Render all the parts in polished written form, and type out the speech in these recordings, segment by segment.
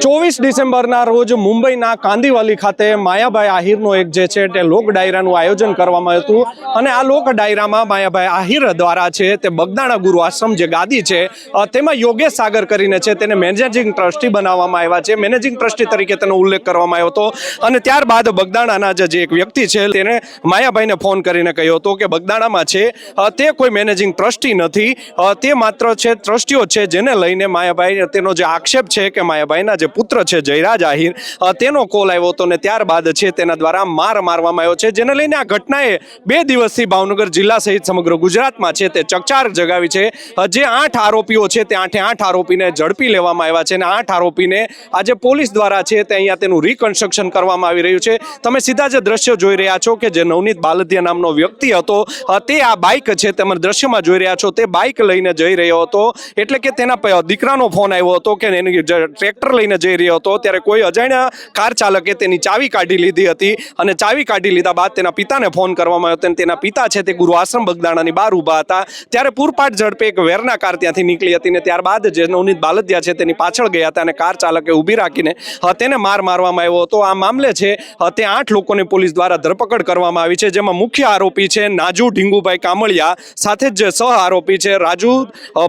24 ડિસેમ્બરના રોજ મુંબઈના કાંદીવલી ખાતે માયાભાઈ આહિરનો એક જે છે તે લોક ડાયરાનું આયોજન કરવામાં હતું અને આ લોક ડાયરામાં માયાભાઈ આહિર દ્વારા છે તે બગદાણા ગુરુ આશ્રમ જે ગાદી છે તેમાં યોગેશ સાગર કરીને છે તેને મેનેજિંગ ટ્રસ્ટી બનાવવામાં આવ્યા છે। મેનેજિંગ ટ્રસ્ટી તરીકે તેનો ઉલ્લેખ કરવામાં આવ્યો હતો અને ત્યારબાદ બગદાણાના જે એક વ્યક્તિ છે તેને માયાભાઈને ફોન કરીને કહ્યો હતો કે બગદાણામાં છે તે કોઈ મેનેજિંગ ટ્રસ્ટી નથી, તે માત્ર છે ટ્રસ્ટીઓ છે, જેને લઈને માયાભાઈ તેનો જે આક્ષેપ છે કે માયાભાઈના જે પુત્ર છે જયરાજ આહિર તેનો કોલ આવ્યો હતો ને ત્યારબાદ છે તેના દ્વારા મારવામાં આવ્યો છે, જેને લઈને આ ઘટનાએ 2 દિવસથી ભાવનગર જિલ્લા સહિત સમગ્ર ગુજરાતમાં છે તે ચકચાર જગાવી છે। જે 8 આરોપીઓ છે તે 8 આરોપીને ઝડપી લેવામાં આવ્યા છે અને 8 આરોપીને આજે પોલીસ દ્વારા છે તે અહીંયા તેનું રિકન્સ્ટ્રક્શન કરવામાં આવી રહ્યું છે। તમે સીધા જે દ્રશ્યો જોઈ રહ્યા છો કે જે નવનીત બાલદિયા નામનો વ્યક્તિ હતો તે આ બાઇક છે તમે દ્રશ્યમાં જોઈ રહ્યા છો તે બાઇક લઈને જઈ રહ્યો હતો, એટલે કે તેના દીકરાનો ફોન આવ્યો હતો કે એની ટ્રેક્ટર લઈને જઈ રહ્યો હતો ત્યારે કોઈ અજાણ્યા કાર ચાલકે તેની ચાવી કાઢી લીધી હતી અને ચાવી કાઢી લીધા બાદ તેના પિતાને ફોન કરવામાં આવ્યો અને તેના પિતા છે તે ગુરુ આશ્રમ બગદાણાની બહાર ઊભા હતા ત્યારે પૂરપાટ ઝડપે એક વેરના કાર ત્યાંથી નીકળી હતી ને ત્યારબાદ જે નવનીત બાલદિયા છે તેની પાછળ ગયા હતા અને કાર ચાલકે ઊભી રાખીને તેને મારવામાં આવ્યો હતો। આ મામલે છે તે 8 લોકોની પોલીસ દ્વારા ધરપકડ કરવામાં આવી છે, જેમાં મુખ્ય આરોપી છે નાજુ ઢીંગુભાઈ કામળિયા, સાથે જ સહ આરોપી છે રાજુ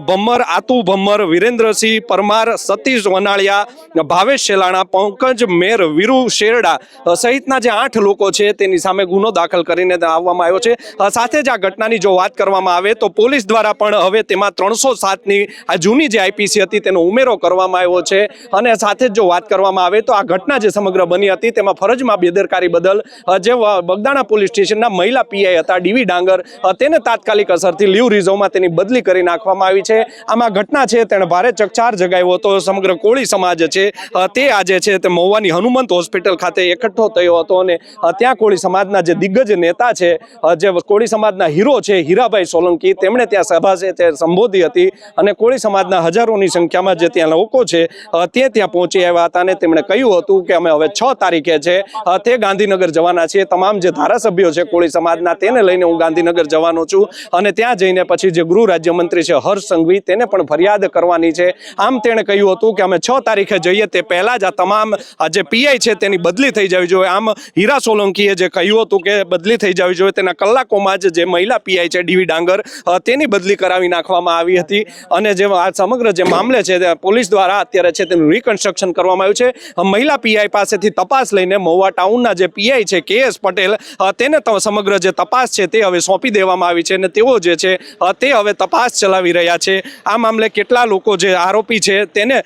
ભમ્મર, આતુ ભમ્મર, વિરેન્દ્રસિંહ પરમાર, સતીશ વનાળિયા, ભાવેશ શેલાણા, પંકજ મેર, વીરુ શેરડા સહિતના જે 8 લોકો છે તેની સામે ગુનો દાખલ કરીને આવવામાં આવ્યો છે। સાથે જ આ ઘટનાની જો વાત કરવામાં આવે તો પોલીસ દ્વારા પણ હવે તેમાં 307ની આ જૂની જે આઈપીસી હતી તેનો ઉમેરો કરવામાં આવ્યો છે અને સાથે જ જો વાત કરવામાં આવે તો આ ઘટના જે સમગ્ર બની હતી તેમાં ફરજમાં બેદરકારી બદલ જે બગદાણા પોલીસ સ્ટેશનના મહિલા પીઆઈ હતા ડીવી ડાંગર તેને તાત્કાલિક અસરથી લીવ રિઝર્વમાં તેની બદલી કરી નાખવામાં આવી છે। આમાં ઘટના છે તેણે ભારે ચકચાર જગાવ્યો હતો। સમગ્ર કોળી સમાજ છે તે આજે છે તે મહુવાની હનુમંત હોસ્પિટલ ખાતે એકઠો થયો હતો અને ત્યાં કોળી સમાજના જે દિગ્ગજ નેતા છે, જે કોળી સમાજના હીરો છે હીરાભાઈ સોલંકી, તેમણે ત્યાં સભા છે તે સંબોધી હતી અને કોળી સમાજના હજારોની સંખ્યામાં જે ત્યાં લોકો છે તે ત્યાં પહોંચી આવ્યા હતા અને તેમણે કહ્યું હતું કે અમે હવે 6 તારીખે છે તે ગાંધીનગર જવાના છીએ। તમામ જે ધારાસભ્યો છે કોળી સમાજના તેને લઈને હું ગાંધીનગર જવાનો છું અને ત્યાં જઈને પછી જે ગૃહ રાજ્યમંત્રી છે હર્ષ સંઘવી તેને પણ ફરિયાદ કરવાની છે। આમ તેણે કહ્યું હતું કે અમે 6 તારીખે જઈએ તે પહેલા જ આ તમામ જે પીઆઈ છે તેની બદલી થઈ જવી જોઈએ। આમ હીરા સોલંકીએ જે કહ્યું હતું કે બદલી થઈ જવી જોઈએ તેના કલાકોમાં જ જે મહિલા પીઆઈ છે ડીવી ડાંગર તેની બદલી કરાવી નાખવામાં આવી હતી અને જે આ સમગ્ર જે મામલે છે પોલીસ દ્વારા અત્યારે છે તેનું રિકન્સ્ટ્રક્શન કરવામાં આવ્યું છે। મહિલા પીઆઈ પાસેથી તપાસ લઈને મહુવા ટાઉનના જે પીઆઈ છે KS પટેલ તેને સમગ્ર જે તપાસ છે તે હવે સોંપી દેવામાં આવી છે અને તેઓ જે છે તે હવે તપાસ ચલાવી રહ્યા છે। આ મામલે કેટલા લોકો જે આરોપી છે તેને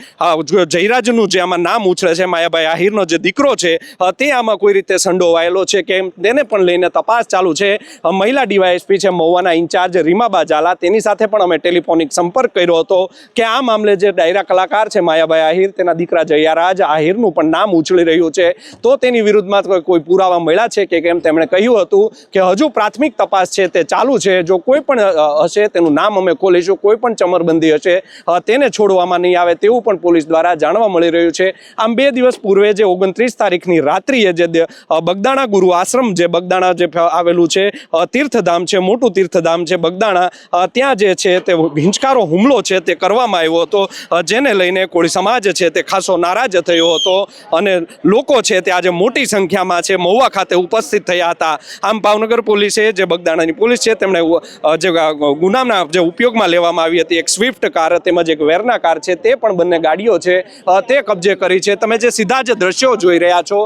જયરાજનું જે આમાં નામ ઉછળે છે, માયાભાઈ આહિરનો જે દીકરો છે તે આમાં કોઈ રીતે સંડોવાયેલો છે કે તેને પણ લઈને તપાસ ચાલુ છે। મહિલા ડીવાયએસપી છે મહુવાના ઇન્ચાર્જ રીમાબા ઝાલા, તેની સાથે પણ અમે ટેલિફોનિક સંપર્ક કર્યો હતો કે આ મામલે જે ડાયરા કલાકાર છે માયાભાઈ આહિર તેના દીકરા જયરાજ આહિરનું પણ નામ ઉછળી રહ્યું છે તો તેની વિરુદ્ધમાં કોઈ પુરાવા મળ્યા છે કે કેમ તેમણે કહ્યું હતું કે હજુ પ્રાથમિક તપાસ છે તે ચાલુ છે, જો કોઈ પણ હશે તેનું નામ અમે ખોલીશું, કોઈ પણ ચમરબંધી હશે તેને છોડવામાં નહીં આવે તેવું પણ પોલીસ દ્વારા જાણવા મળી રહ્યું છે। આમ 2 દિવસ પૂર્વે જે 29 તારીખની રાત્રિએ જે બગદાણા ગુરુ આશ્રમ જે બગદાણા જે આવેલું છે તીર્થધામ છે, મોટું તીર્થધામ છે બગદાણા, ત્યાં જે છે તે હિંચકારો હુમલો છે તે કરવામાં આવ્યો હતો, જેને લઈને કોળી સમાજ છે તે ખાસો નારાજ થયો હતો અને લોકો છે તે આજે મોટી સંખ્યામાં છે મહુવા ખાતે ઉપસ્થિત થયા હતા। આમ ભાવનગર પોલીસે જે બગદાણાની પોલીસ છે તેમણે જે ગુનાના જે ઉપયોગમાં લેવામાં આવી હતી એક સ્વિફ્ટ કાર તેમજ એક વેરના કાર છે તે પણ બંને ગાડીઓ છે તે કબજે કરી છે। તમે જે સીધા જે દ્રશ્યો જોઈ રહ્યા છો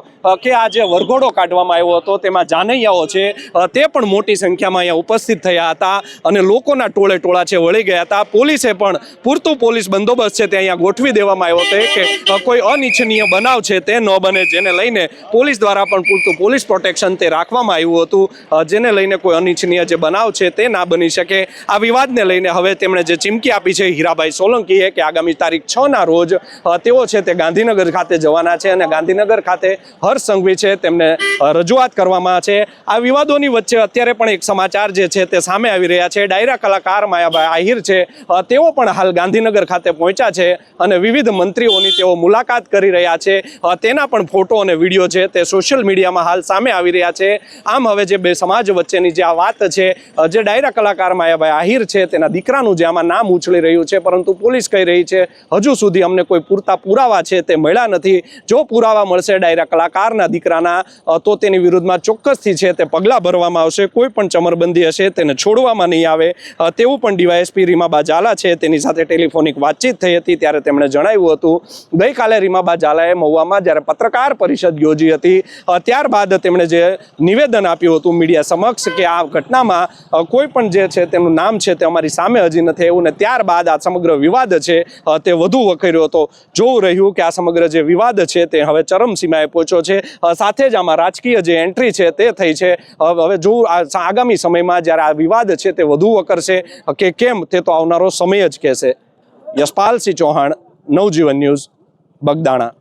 કે આ જે વરઘોડો કાઢવામાં આવ્યો હતો તેમાં જાનૈયાઓ છે તે પણ મોટી સંખ્યામાં અહીંયા ઉપસ્થિત થયા હતા અને લોકોના ટોળે ટોળા છે વળી ગયા હતા। પોલીસે પણ પૂરતું પોલીસ બંદોબસ્ત છે તે અહીંયા ગોઠવી દેવામાં આવ્યો હતો કે કોઈ અનિચ્છનીય બનાવ છે તે ન બને, જેને લઈને પોલીસ દ્વારા પણ પૂરતું પોલીસ પ્રોટેક્શન તે રાખવામાં આવ્યું હતું, જેને લઈને કોઈ અનિચ્છનીય જે બનાવ છે તે ના બની શકે। આ વિવાદને લઈને હવે તેમણે જે ચીમકી આપી છે હીરાભાઈ સોલંકીએ કે આગામી તારીખ 6 ના રોજ તેઓ છે તે ગાંધીનગર ખાતે જવાના છે અને ગાંધીનગર ખાતે હર્ષ સંઘવી છે તેમને રજૂઆત કરવામાં છે। આ વિવાદોની વચ્ચે અત્યારે પણ એક સમાચાર જે છે તે સામે આવી રહ્યા છે। ડાયરા કલાકાર માયાભાઈ આહિર છે તેઓ પણ હાલ ગાંધીનગર ખાતે પહોંચ્યા છે અને વિવિધ મંત્રીઓની તેઓ મુલાકાત કરી રહ્યા છે, તેના પણ ફોટો અને વિડીયો છે તે સોશિયલ મીડિયામાં હાલ સામે આવી રહ્યા છે। આમ હવે જે બે સમાજ વચ્ચેની જે આ વાત છે, જે ડાયરા કલાકાર માયાભાઈ આહિર છે તેના દીકરાનું જે આમાં નામ ઉછળી રહ્યું છે, પરંતુ પોલીસ કહી રહી છે હજુ સુધી અમને કોઈ પૂરતા પુરાવા પુરાવા છે તે મળ્યા નથી. જો પુરાવા મળશે ડાયરા કલાકારના દીકરાના તો તેની વિરુદ્ધમાં ચોક્કસથી છે તે પગલાં ભરવામાં આવશે. કોઈ પણ ચમરબંધી હશે તેને છોડવામાં નહીં આવે તેવું પણ ડીવાયએસપી રીમાબા ઝાલા છે તેની સાથે ટેલિફોનિક વાતચીત થઈ હતી ત્યારે તેમણે જણાવ્યું હતું. ગઈકાલે રીમાબા ઝાલાએ મહુવામાં જ્યારે પત્રકાર પરિષદ યોજી હતી ત્યારબાદ તેમણે જે નિવેદન આપ્યું હતું મીડિયા સમક્ષ કે આ ઘટનામાં કોઈ પણ જે છે તેનું નામ છે તે અમારી સામે હજી નથી આવ્યું ને ત્યારબાદ આ સમગ્ર વિવાદ છે તે વધુ વકર્યો હતો. જોવું રહ્યું કે આ સમગ્ર જે વિવાદ છે તે હવે ચરમસીમાએ પહોંચ્યો છે. સાથે જ આમાં રાજકીય જે એન્ટ્રી છે તે થઈ છે. હવે જોવું આગામી સમયમાં જ્યારે આ વિવાદ છે તે વધુ વકરશે કે કેમ તે તો આવનારો સમય જ કહેશે. યશપાલસિંહ ચૌહાણ, નવજીવન ન્યૂઝ, બગદાણા.